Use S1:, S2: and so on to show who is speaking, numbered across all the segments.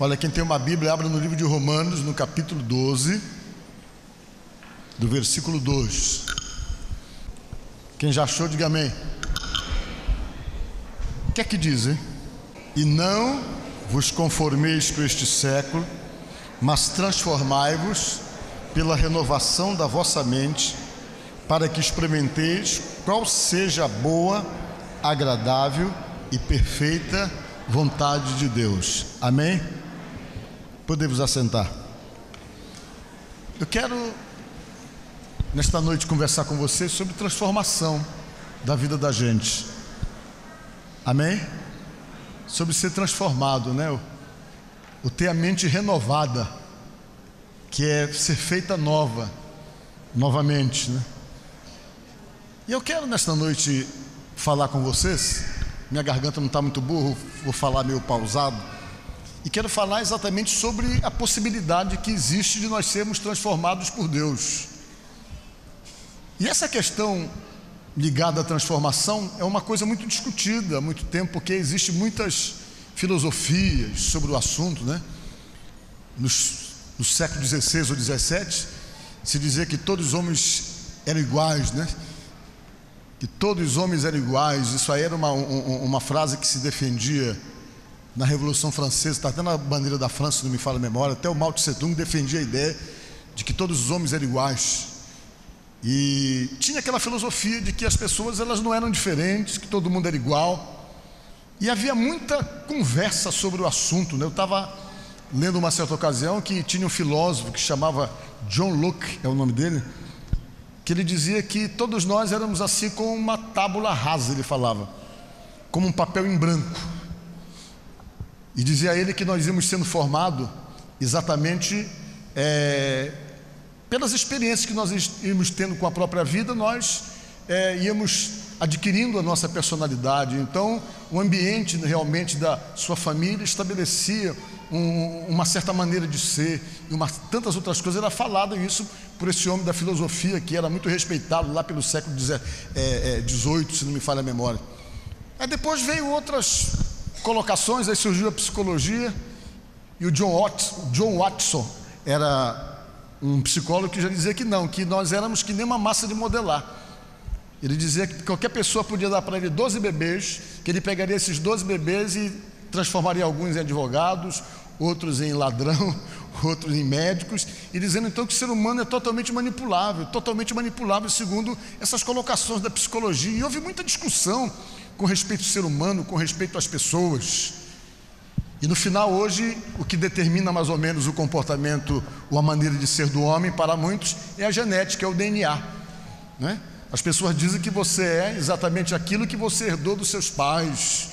S1: Olha, quem tem uma Bíblia, abra no livro de Romanos, no capítulo 12, do versículo 2. Quem já achou, diga amém. O que é que diz, hein? E não vos conformeis com este século, mas transformai-vos pela renovação da vossa mente, para que experimenteis qual seja a boa, agradável e perfeita vontade de Deus. Amém? Podemos assentar. Eu quero nesta noite conversar com você sobre transformação da vida da gente. Amém? Sobre ser transformado, né? O ter a mente renovada, que é ser feita novamente, né? E eu quero nesta noite falar com vocês. Minha garganta não está muito boa, vou falar meio pausado. E quero falar exatamente sobre a possibilidade que existe de nós sermos transformados por Deus. E essa questão ligada à transformação é uma coisa muito discutida há muito tempo, porque existem muitas filosofias sobre o assunto, né? No século XVI ou XVII, se dizia que todos os homens eram iguais, né? Que todos os homens eram iguais. Isso aí era uma frase que se defendia na Revolução Francesa, está até na bandeira da França, se não me falha a memória. Até o Mao Tse Tung defendia a ideia de que todos os homens eram iguais. E tinha aquela filosofia de que as pessoas elas não eram diferentes, que todo mundo era igual. E havia muita conversa sobre o assunto, né? Eu estava lendo uma certa ocasião que tinha um filósofo que chamava John Locke, é o nome dele, que ele dizia que todos nós éramos assim como uma tábula rasa, ele falava, como um papel em branco. E dizia ele que nós íamos sendo formados exatamente pelas experiências que nós íamos tendo com a própria vida, nós íamos adquirindo a nossa personalidade. Então, o ambiente realmente da sua família estabelecia uma certa maneira de ser e tantas outras coisas. Era falado isso por esse homem da filosofia que era muito respeitado lá pelo século XVIII, se não me falha a memória. Aí depois veio outras colocações, aí surgiu a psicologia, e o John Watson era um psicólogo que já dizia que não, que nós éramos que nem uma massa de modelar. Ele dizia que qualquer pessoa podia dar para ele 12 bebês, que ele pegaria esses 12 bebês e transformaria alguns em advogados, outros em ladrão, outros em médicos, e dizendo então que o ser humano é totalmente manipulável segundo essas colocações da psicologia. E houve muita discussão com respeito ao ser humano, com respeito às pessoas. E no final, hoje, o que determina mais ou menos o comportamento ou a maneira de ser do homem, para muitos, é a genética, é o DNA, né? As pessoas dizem que você é exatamente aquilo que você herdou dos seus pais,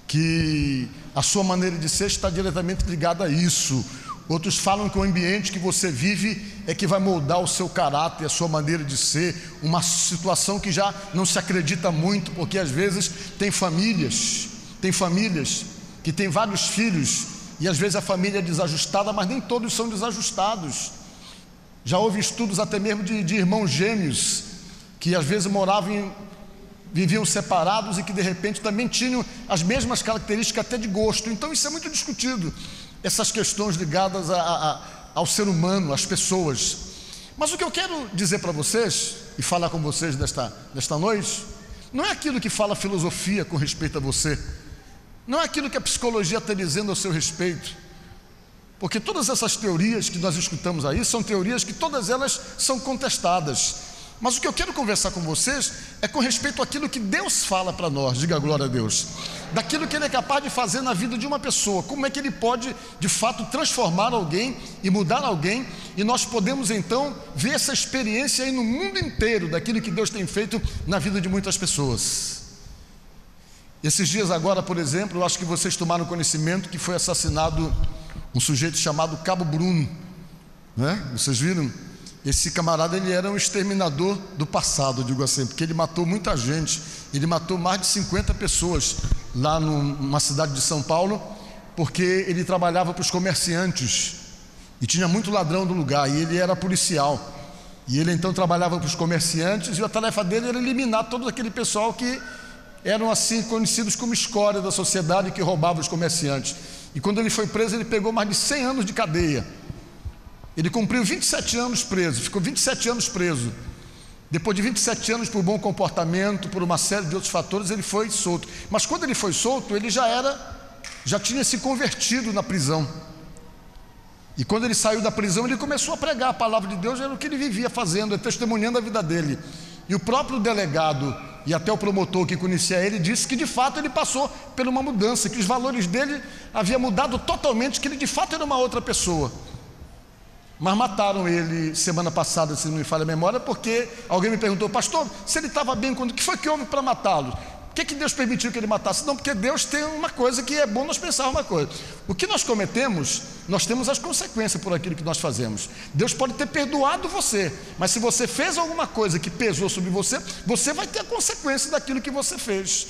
S1: que a sua maneira de ser está diretamente ligada a isso. Outros falam que o ambiente que você vive é que vai moldar o seu caráter, a sua maneira de ser. Uma situação que já não se acredita muito, porque às vezes tem famílias que têm vários filhos, e às vezes a família é desajustada, mas nem todos são desajustados. Já houve estudos até mesmo de irmãos gêmeos, que às vezes viviam separados e que de repente também tinham as mesmas características até de gosto. Então isso é muito discutido, essas questões ligadas ao ser humano, às pessoas. Mas o que eu quero dizer para vocês e falar com vocês nesta noite, não é aquilo que fala a filosofia com respeito a você, não é aquilo que a psicologia está dizendo ao seu respeito, porque todas essas teorias que nós escutamos aí são teorias que todas elas são contestadas. Mas o que eu quero conversar com vocês é com respeito àquilo que Deus fala para nós, diga glória a Deus, daquilo que Ele é capaz de fazer na vida de uma pessoa, como é que Ele pode de fato transformar alguém e mudar alguém, e nós podemos então ver essa experiência aí no mundo inteiro, daquilo que Deus tem feito na vida de muitas pessoas. Esses dias agora, por exemplo, eu acho que vocês tomaram conhecimento que foi assassinado um sujeito chamado Cabo Bruno, né? Vocês viram? Esse camarada, ele era um exterminador do passado, eu digo assim, porque ele matou muita gente. Ele matou mais de 50 pessoas lá numa cidade de São Paulo, porque ele trabalhava para os comerciantes e tinha muito ladrão do lugar, e ele era policial, e ele então trabalhava para os comerciantes, e a tarefa dele era eliminar todo aquele pessoal que eram assim conhecidos como escória da sociedade, que roubava os comerciantes. E quando ele foi preso, ele pegou mais de 100 anos de cadeia. Ele cumpriu 27 anos preso, ficou 27 anos preso. Depois de 27 anos, por bom comportamento, por uma série de outros fatores, ele foi solto. Mas quando ele foi solto, ele já tinha se convertido na prisão. E quando ele saiu da prisão, ele começou a pregar a palavra de Deus, era o que ele vivia fazendo, testemunhando a vida dele. E o próprio delegado e até o promotor que conhecia ele disse que de fato ele passou por uma mudança, que os valores dele haviam mudado totalmente, que ele de fato era uma outra pessoa. Mas mataram ele semana passada, se não me falha a memória, porque alguém me perguntou: pastor, se ele estava bem, o que foi que houve para matá-lo? Por que Deus permitiu que ele matasse? Não, porque Deus tem uma coisa que é bom nós pensar uma coisa. O que nós cometemos, nós temos as consequências por aquilo que nós fazemos. Deus pode ter perdoado você, mas se você fez alguma coisa que pesou sobre você, você vai ter a consequência daquilo que você fez.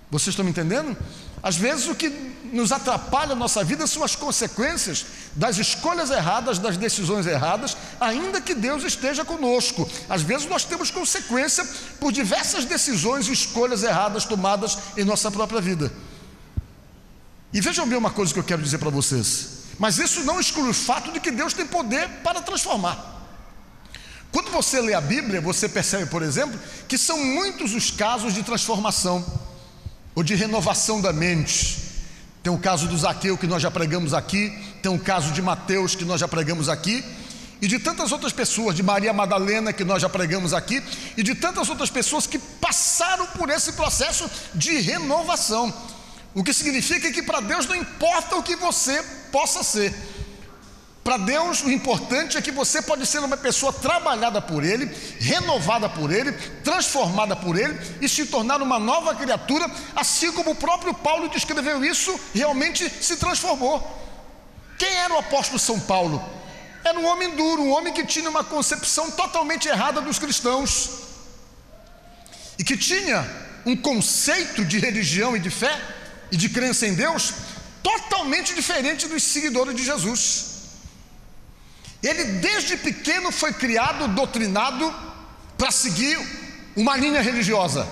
S1: Vocês estão me entendendo? Às vezes o que nos atrapalha a nossa vida são as consequências das escolhas erradas, das decisões erradas, ainda que Deus esteja conosco. Às vezes nós temos consequência por diversas decisões e escolhas erradas tomadas em nossa própria vida. E vejam bem uma coisa que eu quero dizer para vocês, mas isso não exclui o fato de que Deus tem poder para transformar. Quando você lê a Bíblia, você percebe, por exemplo, que são muitos os casos de transformação ou de renovação da mente. Tem o caso do Zaqueu, que nós já pregamos aqui, tem o caso de Mateus, que nós já pregamos aqui, e de tantas outras pessoas, de Maria Madalena, que nós já pregamos aqui, e de tantas outras pessoas que passaram por esse processo de renovação. O que significa que para Deus não importa o que você possa ser. Para Deus, o importante é que você pode ser uma pessoa trabalhada por Ele, renovada por Ele, transformada por Ele e se tornar uma nova criatura, assim como o próprio Paulo descreveu isso, realmente se transformou. Quem era o apóstolo São Paulo? Era um homem duro, um homem que tinha uma concepção totalmente errada dos cristãos e que tinha um conceito de religião e de fé e de crença em Deus totalmente diferente dos seguidores de Jesus. Ele desde pequeno foi criado, doutrinado para seguir uma linha religiosa.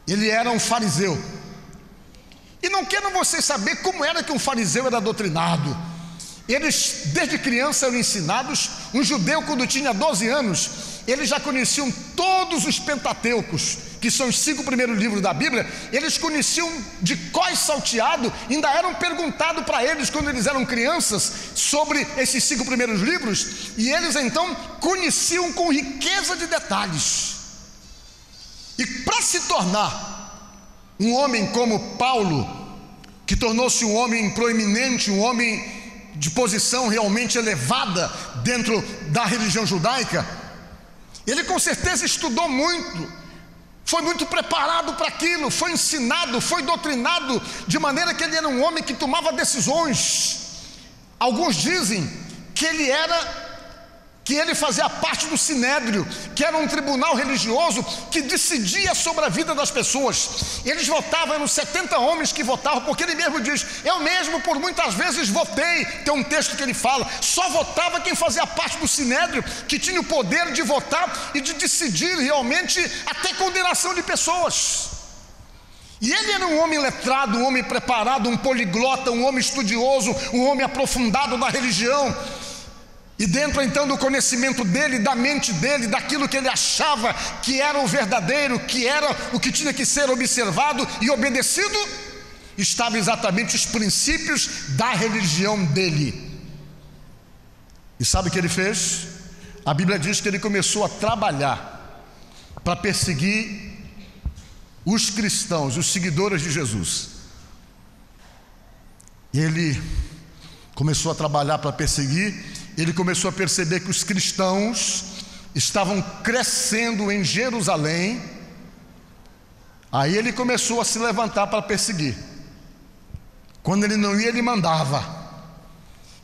S1: Ele era um fariseu. E não quero vocês saber como era que um fariseu era doutrinado. Eles desde criança eram ensinados. Um judeu, quando tinha 12 anos, eles já conheciam todos os Pentateucos, que são os 5 primeiros livros da Bíblia. Eles conheciam de cós salteado, ainda eram perguntados para eles quando eles eram crianças sobre esses 5 primeiros livros, e eles então conheciam com riqueza de detalhes. E para se tornar um homem como Paulo, que tornou-se um homem proeminente, um homem de posição realmente elevada dentro da religião judaica, ele com certeza estudou muito, foi muito preparado para aquilo, foi ensinado, foi doutrinado, de maneira que ele era um homem que tomava decisões. Alguns dizem que ele fazia parte do Sinédrio, que era um tribunal religioso que decidia sobre a vida das pessoas. Eles votavam, eram 70 homens que votavam, porque ele mesmo diz: eu mesmo por muitas vezes votei. Tem um texto que ele fala: só votava quem fazia parte do Sinédrio, que tinha o poder de votar e de decidir realmente até condenação de pessoas. E ele era um homem letrado, um homem preparado, um poliglota, um homem estudioso, um homem aprofundado na religião. E dentro então do conhecimento dele, da mente dele, daquilo que ele achava que era o verdadeiro, que era o que tinha que ser observado e obedecido, estavam exatamente os princípios da religião dele. E sabe o que ele fez? A Bíblia diz que ele começou a trabalhar para perseguir os cristãos, os seguidores de Jesus. Ele começou a trabalhar para perseguir. Ele começou a perceber que os cristãos estavam crescendo em Jerusalém. Aí ele começou a se levantar para perseguir. Quando ele não ia, ele mandava.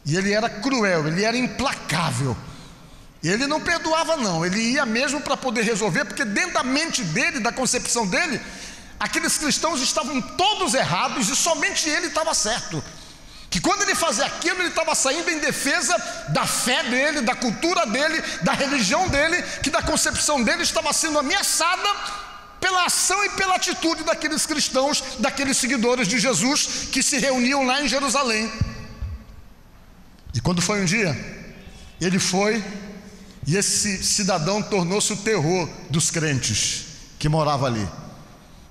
S1: E ele era cruel, ele era implacável. Ele não perdoava não, ele ia mesmo para poder resolver, porque dentro da mente dele, da concepção dele, aqueles cristãos estavam todos errados e somente ele estava certo. Que quando ele fazia aquilo, ele estava saindo em defesa da fé dele, da cultura dele, da religião dele, que da concepção dele estava sendo ameaçada pela ação e pela atitude daqueles cristãos, daqueles seguidores de Jesus que se reuniam lá em Jerusalém. E quando foi um dia, ele foi, e esse cidadão tornou-se o terror dos crentes que moravam ali,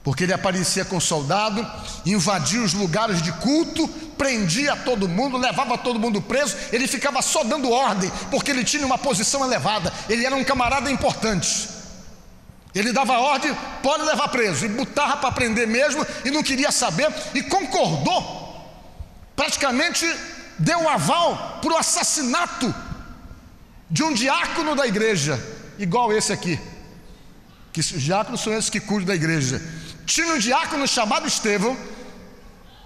S1: porque ele aparecia com soldado, invadia os lugares de culto, prendia todo mundo, levava todo mundo preso. Ele ficava só dando ordem, porque ele tinha uma posição elevada, ele era um camarada importante. Ele dava ordem, pode levar preso, e botava para prender mesmo, e não queria saber, e concordou, praticamente deu aval para o assassinato de um diácono da igreja, igual esse aqui, que os diáconos são esses que cuidam da igreja. Tinha um diácono chamado Estevão,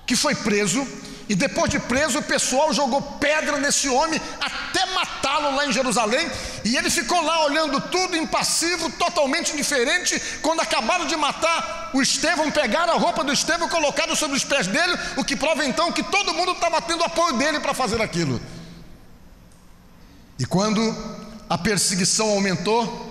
S1: que foi preso, e depois de preso o pessoal jogou pedra nesse homem até matá-lo lá em Jerusalém, e ele ficou lá olhando tudo, impassivo, totalmente indiferente. Quando acabaram de matar o Estevão, pegaram a roupa do Estevão e colocaram sobre os pés dele, o que prova então que todo mundo estava tendo apoio dele para fazer aquilo. E quando a perseguição aumentou,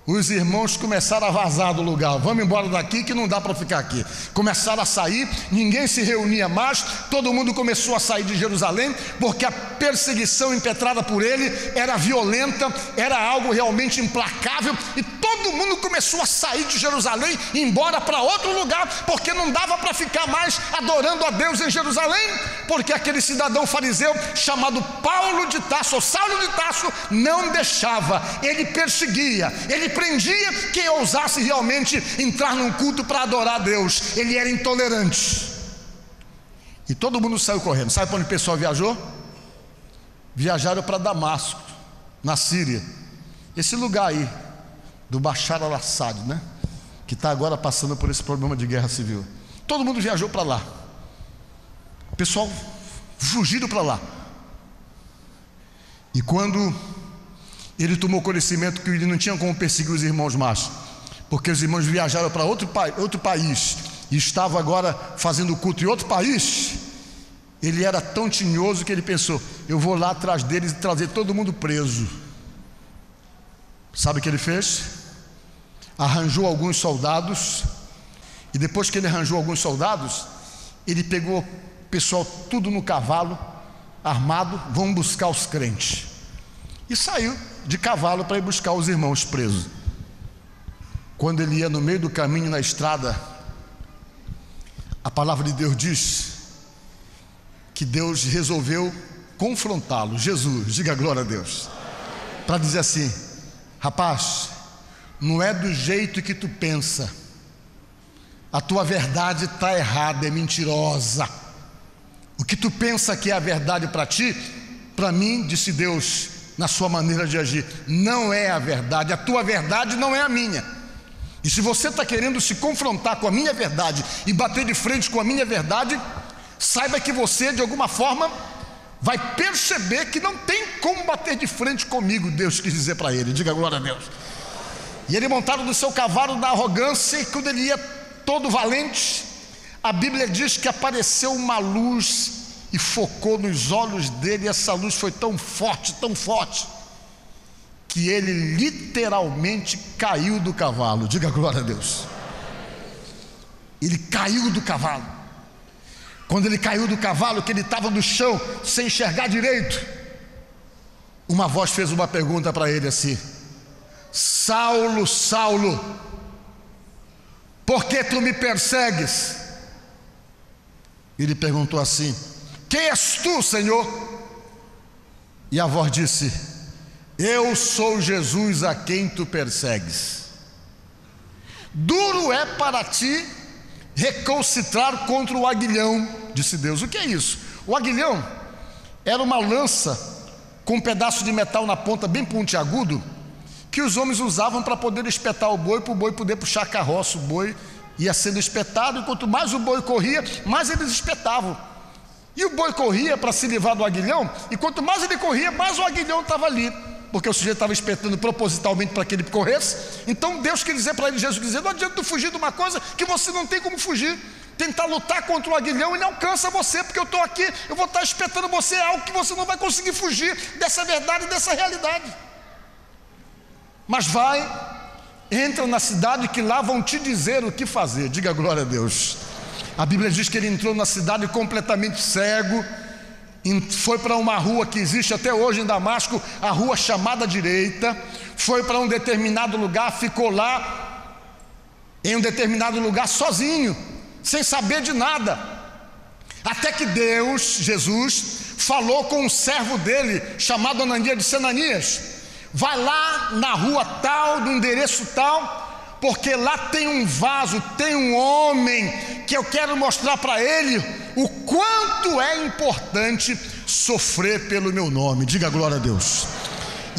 S1: os irmãos começaram a vazar do lugar. Vamos embora daqui que não dá para ficar aqui. Começaram a sair, ninguém se reunia mais, todo mundo começou a sair de Jerusalém, porque a perseguição impetrada por ele era violenta, era algo realmente implacável, e todo mundo começou a sair de Jerusalém e ir embora para outro lugar, porque não dava para ficar mais adorando a Deus em Jerusalém, porque aquele cidadão fariseu chamado Paulo de Tarso, ou Saulo de Tarso, não deixava, ele perseguia, ele prendia quem ousasse realmente entrar num culto para adorar a Deus. Ele era intolerante, e todo mundo saiu correndo. Sabe para onde o pessoal viajou? Viajaram para Damasco, na Síria, esse lugar aí do Bashar al-Assad, né? Que está agora passando por esse problema de guerra civil. Todo mundo viajou para lá, o pessoal fugiram para lá. E quando ele tomou conhecimento que ele não tinha como perseguir os irmãos mais, porque os irmãos viajaram para outro país e estavam agora fazendo culto em outro país, ele era tão tinhoso que ele pensou: eu vou lá atrás deles e trazer todo mundo preso. Sabe o que ele fez? Arranjou alguns soldados, e depois que ele arranjou alguns soldados, ele pegou o pessoal tudo no cavalo, armado, vão buscar os crentes, e saiu de cavalo para ir buscar os irmãos presos. Quando ele ia no meio do caminho, na estrada, a palavra de Deus diz que Deus resolveu confrontá-lo. Jesus, diga glória a Deus, para dizer assim: rapaz, não é do jeito que tu pensa, a tua verdade está errada, é mentirosa. O que tu pensa que é a verdade para ti, para mim, disse Deus, na sua maneira de agir, não é a verdade. A tua verdade não é a minha. E se você está querendo se confrontar com a minha verdade e bater de frente com a minha verdade, saiba que você, de alguma forma, vai perceber que não tem como bater de frente comigo. Deus quis dizer para ele, diga glória a Deus. E ele, montado no seu cavalo na arrogância, e quando ele ia todo valente, a Bíblia diz que apareceu uma luz e focou nos olhos dele, e essa luz foi tão forte, que ele literalmente caiu do cavalo. Diga glória a Deus. Ele caiu do cavalo. Quando ele caiu do cavalo, que ele estava no chão, sem enxergar direito, uma voz fez uma pergunta para ele assim: Saulo, Saulo, por que tu me persegues? Ele perguntou assim: quem és tu, Senhor? E a voz disse: eu sou Jesus a quem tu persegues. Duro é para ti recalcitrar contra o aguilhão, disse Deus. O que é isso? O aguilhão era uma lança com um pedaço de metal na ponta bem pontiagudo, que os homens usavam para poder espetar o boi, para o boi poder puxar a carroça. O boi ia sendo espetado, e quanto mais o boi corria, mais eles espetavam. E o boi corria para se livrar do aguilhão, e quanto mais ele corria, mais o aguilhão estava ali, porque o sujeito estava espetando propositalmente para que ele corresse. Então Deus quer dizer para ele, Jesus quer dizer: não adianta tu fugir de uma coisa que você não tem como fugir. Tentar lutar contra o aguilhão, ele alcança você, porque eu estou aqui, eu vou estar espetando você, é algo que você não vai conseguir fugir dessa verdade, dessa realidade. Mas vai entra na cidade que lá vão te dizer o que fazer. Diga glória a Deus. A Bíblia diz que ele entrou na cidade completamente cego, foi para uma rua que existe até hoje em Damasco, a rua chamada Direita, foi para um determinado lugar, ficou lá em um determinado lugar sozinho, sem saber de nada, até que Deus, Jesus, falou com um servo dele, chamado Ananias, disse: Ananias, vai lá na rua tal, do endereço tal, porque lá tem um vaso, tem um homem que eu quero mostrar para ele o quanto é importante sofrer pelo meu nome. Diga glória a Deus.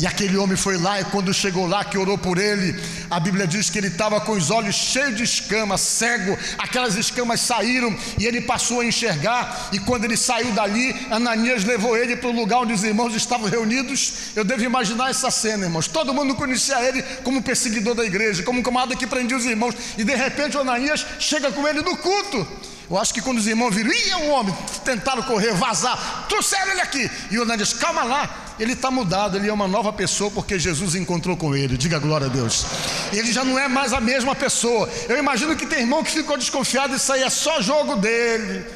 S1: E aquele homem foi lá, e quando chegou lá, que orou por ele, a Bíblia diz que ele estava com os olhos cheios de escamas, cego, aquelas escamas saíram e ele passou a enxergar. E quando ele saiu dali, Ananias levou ele para o lugar onde os irmãos estavam reunidos. Eu devo imaginar essa cena, irmãos, todo mundo conhecia ele como perseguidor da igreja, como um camarada que prendia os irmãos, e de repente o Ananias chega com ele no culto. Eu acho que quando os irmãos viram, é um homem, tentaram correr, vazar, trouxeram ele aqui. E o Ananias, calma lá, ele está mudado, ele é uma nova pessoa, porque Jesus encontrou com ele. Diga glória a Deus. Ele já não é mais a mesma pessoa. Eu imagino que tem irmão que ficou desconfiado, isso aí é só jogo dele,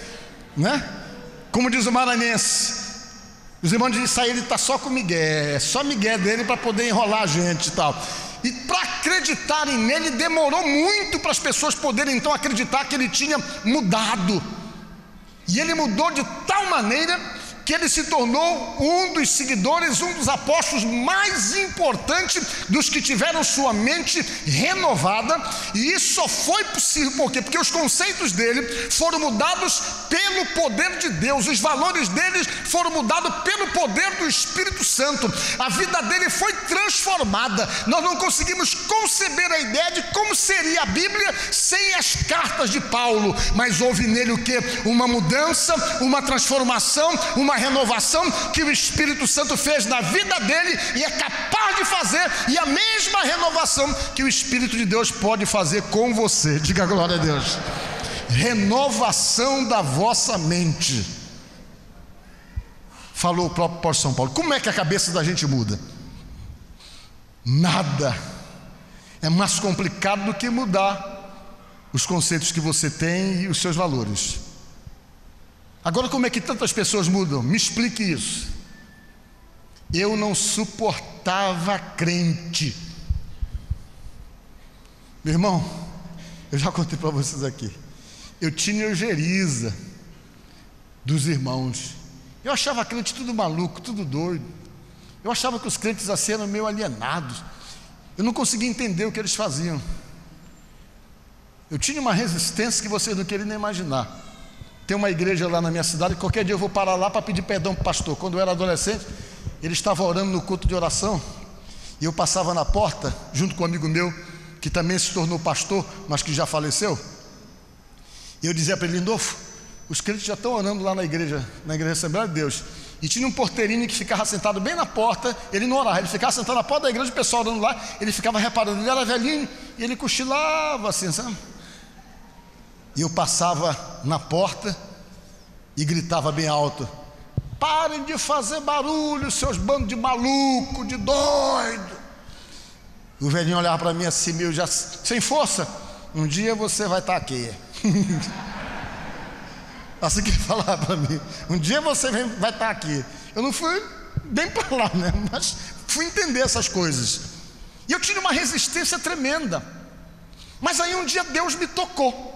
S1: né? Como diz o maranhense, os irmãos dizem, isso aí ele está só com migué, é só migué dele para poder enrolar a gente e tal. E para acreditarem nele, demorou muito para as pessoas poderem então acreditar que ele tinha mudado. E ele mudou de tal maneira que ele se tornou um dos seguidores, um dos apóstolos mais importantes, dos que tiveram sua mente renovada. E isso só foi possível por quê? Porque os conceitos dele foram mudados pelo poder de Deus, os valores dele foram mudados pelo poder do Espírito Santo. A vida dele foi transformada. Nós não conseguimos conceber a ideia de como seria a Bíblia sem as cartas de Paulo, mas houve nele o quê? Uma mudança, uma transformação, uma renovação que o Espírito Santo fez na vida dele e é capaz de fazer, e a mesma renovação que o Espírito de Deus pode fazer com você. Diga glória a Deus. Renovação da vossa mente, falou o próprio apóstolo São Paulo. Como é que a cabeça da gente muda? Nada é mais complicado do que mudar os conceitos que você tem e os seus valores. Agora, como é que tantas pessoas mudam? Me explique isso. Eu não suportava crente. Meu irmão, eu já contei para vocês aqui. Eu tinha ojeriza dos irmãos. Eu achava crente tudo maluco, tudo doido. Eu achava que os crentes assim eram meio alienados. Eu não conseguia entender o que eles faziam. Eu tinha uma resistência que vocês não querem nem imaginar. Tem uma igreja lá na minha cidade, qualquer dia eu vou parar lá para pedir perdão para o pastor. Quando eu era adolescente, ele estava orando no culto de oração, e eu passava na porta, junto com um amigo meu, que também se tornou pastor, mas que já faleceu. E eu dizia para ele, Lindolfo, os crentes já estão orando lá na igreja Assembleia de Deus. E tinha um porteirinho que ficava sentado bem na porta, ele não orava, ele ficava sentado na porta da igreja, o pessoal orando lá, ele ficava reparando, ele era velhinho, e ele cochilava assim, sabe? E eu passava na porta e gritava bem alto, parem de fazer barulho, seus bandos de maluco, de doido. O velhinho olhava para mim assim, meio já sem força, um dia você vai estar aqui. Assim que ele falava para mim, um dia você vai estar aqui. Eu não fui bem para lá, né? Mas fui entender essas coisas. E eu tinha uma resistência tremenda. Mas aí um dia Deus me tocou.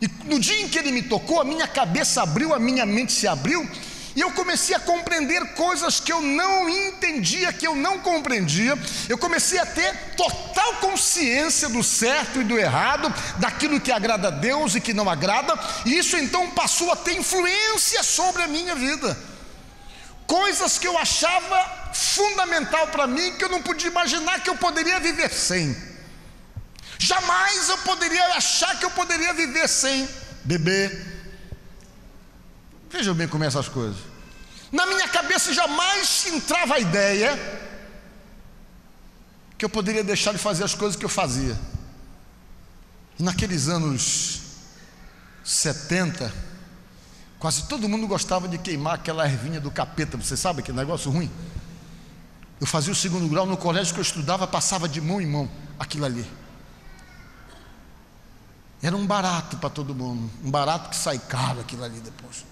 S1: E no dia em que Ele me tocou, a minha cabeça abriu, a minha mente se abriu, e eu comecei a compreender coisas que eu não entendia, que eu não compreendia. Eu comecei a ter total consciência do certo e do errado, daquilo que agrada a Deus e que não agrada, e isso então passou a ter influência sobre a minha vida. Coisas que eu achava fundamental para mim, que eu não podia imaginar que eu poderia viver sem. Jamais eu poderia achar que eu poderia viver sem beber. Vejam bem como é essas coisas. Na minha cabeça jamais entrava a ideia que eu poderia deixar de fazer as coisas que eu fazia. E naqueles anos 70, quase todo mundo gostava de queimar aquela ervinha do capeta. Você sabe que negócio ruim? Eu fazia o segundo grau no colégio que eu estudava, passava de mão em mão aquilo ali. Era um barato para todo mundo, um barato que sai caro aquilo ali depois.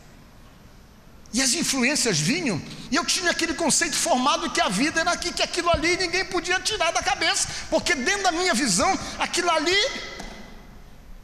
S1: E as influências vinham, e eu tinha aquele conceito formado que a vida era aqui, que aquilo ali ninguém podia tirar da cabeça, porque dentro da minha visão, aquilo ali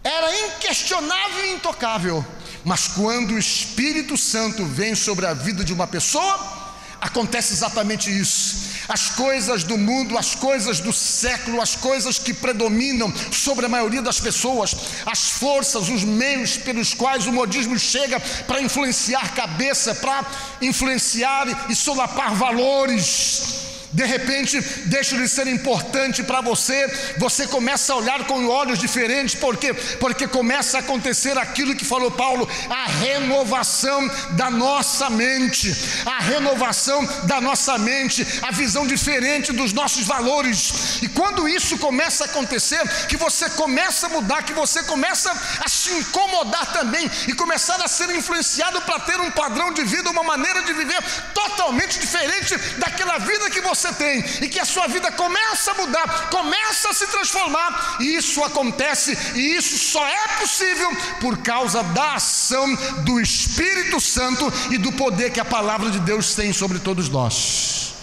S1: era inquestionável e intocável. Mas quando o Espírito Santo vem sobre a vida de uma pessoa, acontece exatamente isso. As coisas do mundo, as coisas do século, as coisas que predominam sobre a maioria das pessoas, as forças, os meios pelos quais o modismo chega para influenciar cabeça, para influenciar e solapar valores, de repente deixa de ser importante para você. Você começa a olhar com olhos diferentes, porque começa a acontecer aquilo que falou Paulo, a renovação da nossa mente, a renovação da nossa mente, a visão diferente dos nossos valores. E quando isso começa a acontecer, que você começa a mudar, que você começa a se incomodar também e começar a ser influenciado para ter um padrão de vida, uma maneira de viver totalmente diferente daquela vida que você tem, e que a sua vida começa a mudar, começa a se transformar. E isso acontece, e isso só é possível por causa da ação do Espírito Santo e do poder que a palavra de Deus tem sobre todos nós.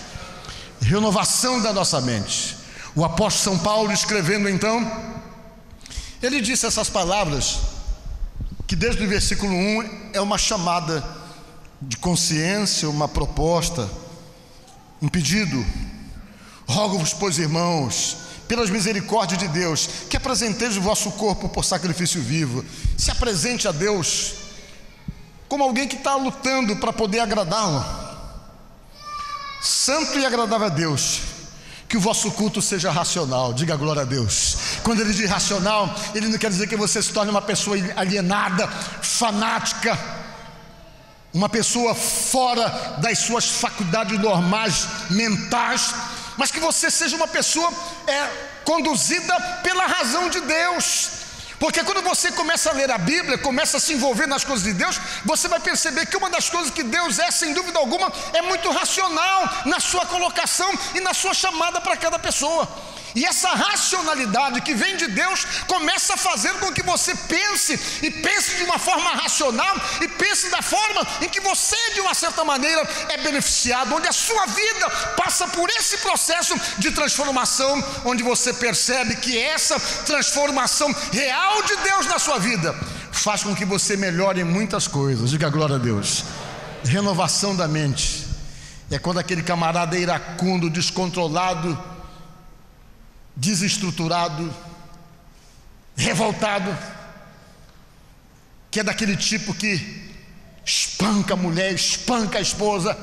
S1: Renovação da nossa mente. O apóstolo São Paulo, escrevendo então, ele disse essas palavras que desde o versículo 1 é uma chamada de consciência, uma proposta, um pedido. Rogo-vos, pois, irmãos, pelas misericórdias de Deus, que apresenteis o vosso corpo por sacrifício vivo. Se apresente a Deus como alguém que está lutando para poder agradá-lo. Santo e agradável a Deus. Que o vosso culto seja racional. Diga glória a Deus. Quando ele diz racional, ele não quer dizer que você se torne uma pessoa alienada, fanática, uma pessoa fora das suas faculdades normais mentais, mas que você seja uma pessoa conduzida pela razão de Deus. Porque quando você começa a ler a Bíblia, começa a se envolver nas coisas de Deus, você vai perceber que uma das coisas que Deus é, sem dúvida alguma, é muito racional na sua colocação e na sua chamada para cada pessoa. E essa racionalidade que vem de Deus começa a fazer com que você pense, e pense de uma forma racional, e pense da forma em que você, de uma certa maneira, é beneficiado, onde a sua vida passa por esse processo de transformação, onde você percebe que essa transformação real de Deus na sua vida faz com que você melhore em muitas coisas. Diga glória a Deus. Renovação da mente é quando aquele camarada iracundo, descontrolado, desestruturado, revoltado, que é daquele tipo que espanca a mulher, espanca a esposa,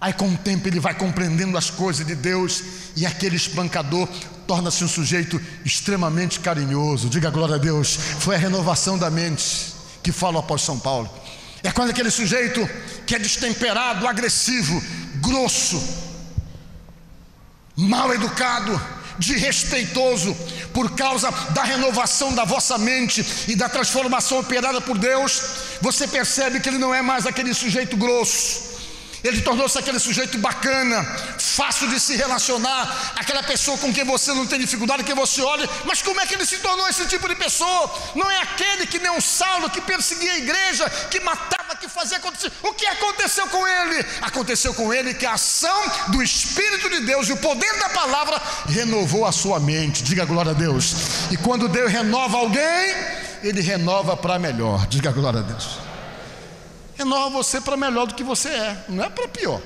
S1: aí com o tempo ele vai compreendendo as coisas de Deus, e aquele espancador torna-se um sujeito extremamente carinhoso. Diga glória a Deus. Foi a renovação da mente que fala o apóstolo São Paulo. É quando aquele sujeito que é destemperado, agressivo, grosso, mal educado, desrespeitoso, por causa da renovação da vossa mente e da transformação operada por Deus, você percebe que ele não é mais aquele sujeito grosso. Ele tornou-se aquele sujeito bacana, fácil de se relacionar, aquela pessoa com quem você não tem dificuldade, que você olha, mas como é que ele se tornou esse tipo de pessoa? Não é aquele que nem um Saulo, que perseguia a igreja, que matava, que fazia acontecer. O que aconteceu com ele? Aconteceu com ele que a ação do Espírito de Deus e o poder da palavra renovou a sua mente. Diga glória a Deus. E quando Deus renova alguém, Ele renova para melhor. Diga glória a Deus. Renova você para melhor do que você é, não é para pior.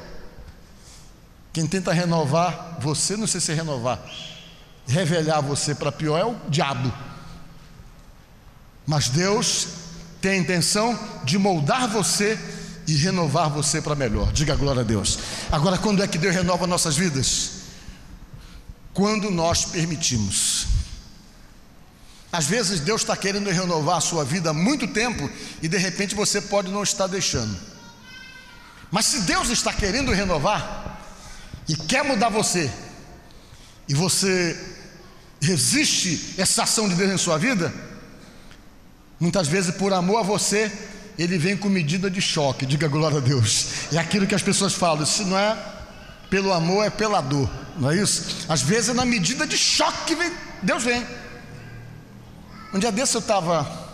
S1: Quem tenta renovar você, não sei se renovar, revelar você para pior é o diabo. Mas Deus tem a intenção de moldar você e renovar você para melhor. Diga glória a Deus. Agora, quando é que Deus renova nossas vidas? Quando nós permitimos. Às vezes Deus está querendo renovar a sua vida há muito tempo e de repente você pode não estar deixando. Mas se Deus está querendo renovar e quer mudar você, e você resiste essa ação de Deus em sua vida, muitas vezes por amor a você, Ele vem com medida de choque. Diga glória a Deus. É aquilo que as pessoas falam, isso não é pelo amor é pela dor, não é isso? Às vezes é na medida de choque que vem, Deus vem. Um dia desse eu estava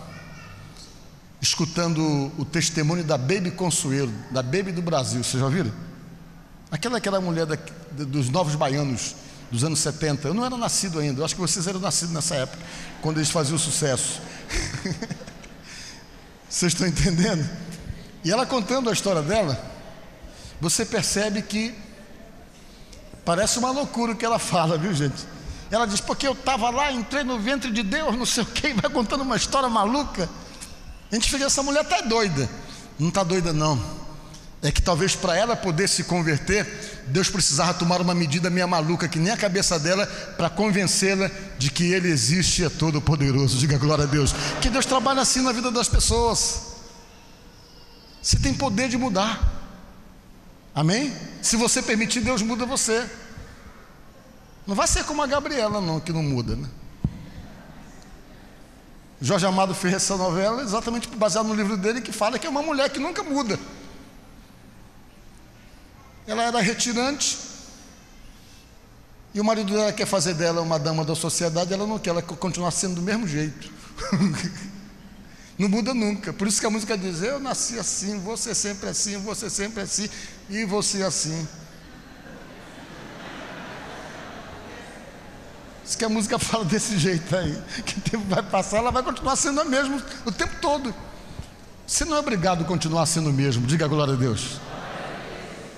S1: escutando o testemunho da Baby Consuelo, da Baby do Brasil, vocês já ouviram? Aquela mulher dos Novos Baianos dos anos 70, eu não era nascido ainda, eu acho que vocês eram nascidos nessa época, quando eles faziam sucesso. Vocês estão entendendo? E ela contando a história dela, você percebe que parece uma loucura o que ela fala, viu, gente? Ela diz, porque eu estava lá, entrei no ventre de Deus, não sei o que, e vai contando uma história maluca. A gente fica, essa mulher está doida. Não está doida não. É que talvez para ela poder se converter, Deus precisava tomar uma medida meio maluca, que nem a cabeça dela, para convencê-la de que Ele existe e é todo poderoso. Diga glória a Deus. Que Deus trabalha assim na vida das pessoas. Você tem poder de mudar. Amém? Se você permitir, Deus muda você. Não vai ser como a Gabriela não, que não muda, né? Jorge Amado fez essa novela exatamente baseado no livro dele, que fala que é uma mulher que nunca muda. Ela era retirante e o marido dela quer fazer dela uma dama da sociedade. Ela não quer, ela continuar sendo do mesmo jeito. Não muda nunca. Por isso que a música diz, eu nasci assim, você sempre assim, você sempre assim e você assim. Isso que a música fala desse jeito aí, que o tempo vai passar, ela vai continuar sendo a mesma o tempo todo. Você não é obrigado a continuar sendo o mesmo, diga glória a Deus.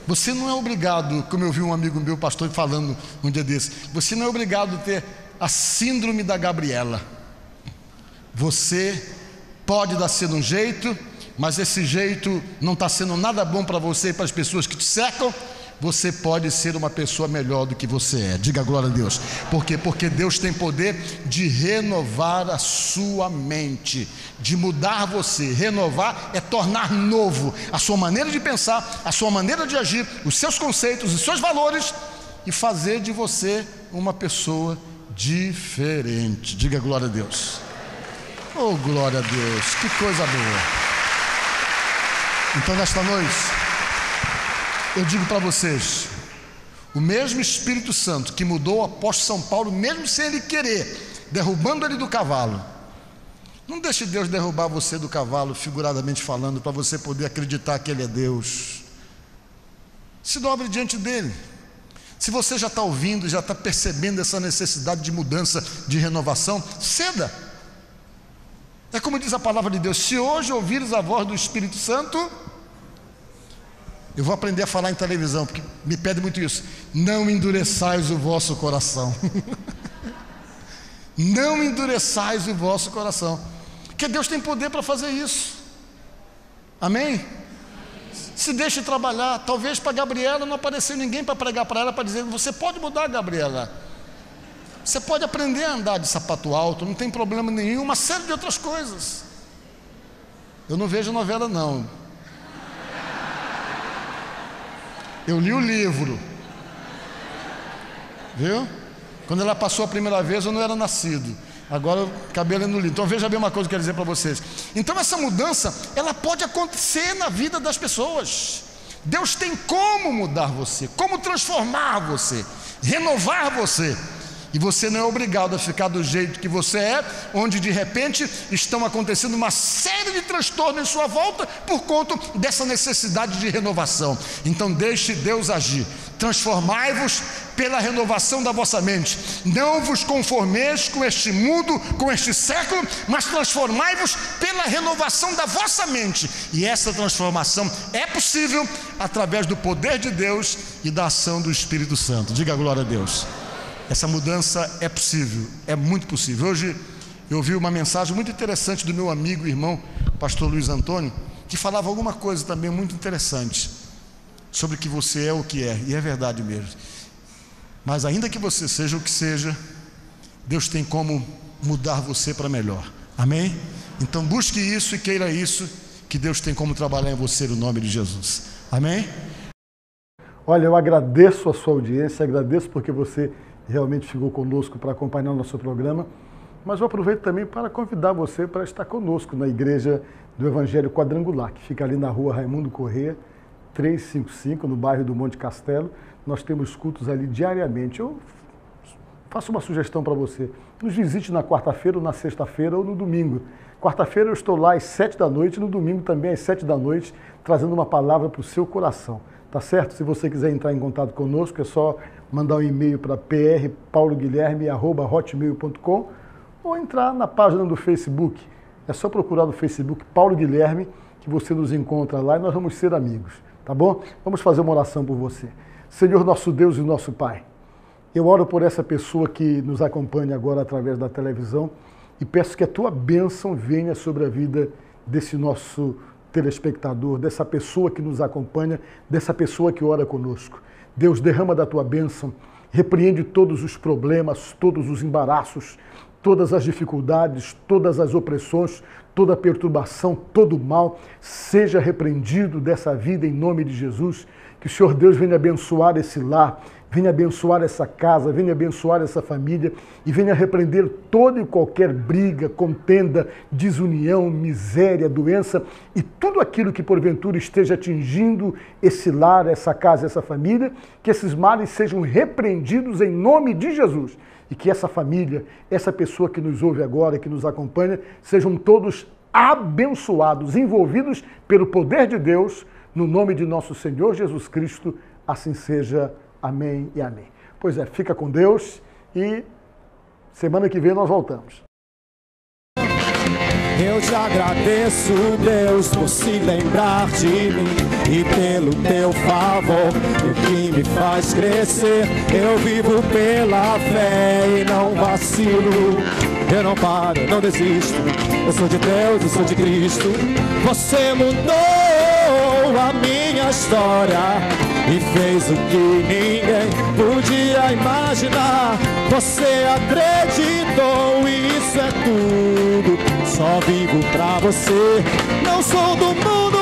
S1: Você não é obrigado, como eu vi um amigo meu, pastor, falando um dia desse, você não é obrigado a ter a síndrome da Gabriela. Você pode dar sendo um jeito, mas esse jeito não está sendo nada bom para você e para as pessoas que te cercam. Você pode ser uma pessoa melhor do que você é. Diga glória a Deus. Por quê? Porque Deus tem poder de renovar a sua mente, de mudar você. Renovar é tornar novo a sua maneira de pensar, a sua maneira de agir, os seus conceitos, os seus valores, e fazer de você uma pessoa diferente. Diga glória a Deus. Oh, glória a Deus, que coisa boa. Então nesta noite eu digo para vocês, o mesmo Espírito Santo que mudou o apóstolo São Paulo, mesmo sem ele querer, derrubando ele do cavalo, não deixe Deus derrubar você do cavalo, figuradamente falando, para você poder acreditar que ele é Deus. Se dobre diante dele. Se você já está ouvindo, já está percebendo essa necessidade de mudança, de renovação, ceda. É como diz a palavra de Deus, se hoje ouvires a voz do Espírito Santo, eu vou aprender a falar em televisão, porque me pede muito isso. Não endureçais o vosso coração. Não endureçais o vosso coração. Porque Deus tem poder para fazer isso. Amém? Se deixe trabalhar. Talvez para Gabriela não apareceu ninguém para pregar para ela, para dizer, você pode mudar, Gabriela. Você pode aprender a andar de sapato alto, não tem problema nenhum, uma série de outras coisas. Eu não vejo novela não. Eu li o livro, viu? Quando ela passou a primeira vez eu não era nascido, agora eu acabei lendo o livro. Então veja bem uma coisa que eu quero dizer para vocês. Então essa mudança, ela pode acontecer na vida das pessoas. Deus tem como mudar você, como transformar você, renovar você. E você não é obrigado a ficar do jeito que você é, onde de repente estão acontecendo uma série de transtornos em sua volta por conta dessa necessidade de renovação. Então deixe Deus agir. Transformai-vos pela renovação da vossa mente. Não vos conformeis com este mundo, com este século, mas transformai-vos pela renovação da vossa mente. E essa transformação é possível através do poder de Deus e da ação do Espírito Santo. Diga glória a Deus. Essa mudança é possível, é muito possível. Hoje eu ouvi uma mensagem muito interessante do meu amigo e irmão, pastor Luiz Antônio, que falava alguma coisa também muito interessante sobre que você é o que é, e é verdade mesmo. Mas ainda que você seja o que seja, Deus tem como mudar você para melhor. Amém? Então busque isso e queira isso, que Deus tem como trabalhar em você no nome de Jesus. Amém?
S2: Olha, eu agradeço a sua audiência, agradeço porque você realmente ficou conosco para acompanhar o nosso programa, mas eu aproveito também para convidar você para estar conosco na Igreja do Evangelho Quadrangular, que fica ali na rua Raimundo Corrêa, 355, no bairro do Monte Castelo. Nós temos cultos ali diariamente. Eu faço uma sugestão para você. Nos visite na quarta-feira, ou na sexta-feira, ou no domingo. Quarta-feira eu estou lá às 7 da noite, no domingo também às 7 da noite, trazendo uma palavra para o seu coração. Tá certo? Se você quiser entrar em contato conosco, é só mandar um e-mail para prpauloguilherme@hotmail.com ou entrar na página do Facebook. É só procurar no Facebook Paulo Guilherme, que você nos encontra lá e nós vamos ser amigos, tá bom? Vamos fazer uma oração por você. Senhor, nosso Deus e nosso Pai, eu oro por essa pessoa que nos acompanha agora através da televisão e peço que a tua bênção venha sobre a vida desse nosso telespectador, dessa pessoa que nos acompanha, dessa pessoa que ora conosco. Deus, derrama da tua bênção, repreende todos os problemas, todos os embaraços, todas as dificuldades, todas as opressões, toda a perturbação, todo o mal, seja repreendido dessa vida em nome de Jesus. Que o Senhor Deus venha abençoar esse lar, venha abençoar essa casa, venha abençoar essa família e venha repreender toda e qualquer briga, contenda, desunião, miséria, doença e tudo aquilo que porventura esteja atingindo esse lar, essa casa, essa família, que esses males sejam repreendidos em nome de Jesus e que essa família, essa pessoa que nos ouve agora, que nos acompanha, sejam todos abençoados, envolvidos pelo poder de Deus, no nome de nosso Senhor Jesus Cristo, assim seja. Amém e amém. Pois é, fica com Deus e semana que vem nós voltamos.
S3: Eu te agradeço, Deus, por se lembrar de mim e pelo teu favor, o que me faz crescer. Eu vivo pela fé e não vacilo. Eu não paro, não desisto. Eu sou de Deus, eu sou de Cristo. Você mudou a minha história e fez o que ninguém podia imaginar. Você acreditou e isso é tudo. Só vivo pra você. Não sou do mundo.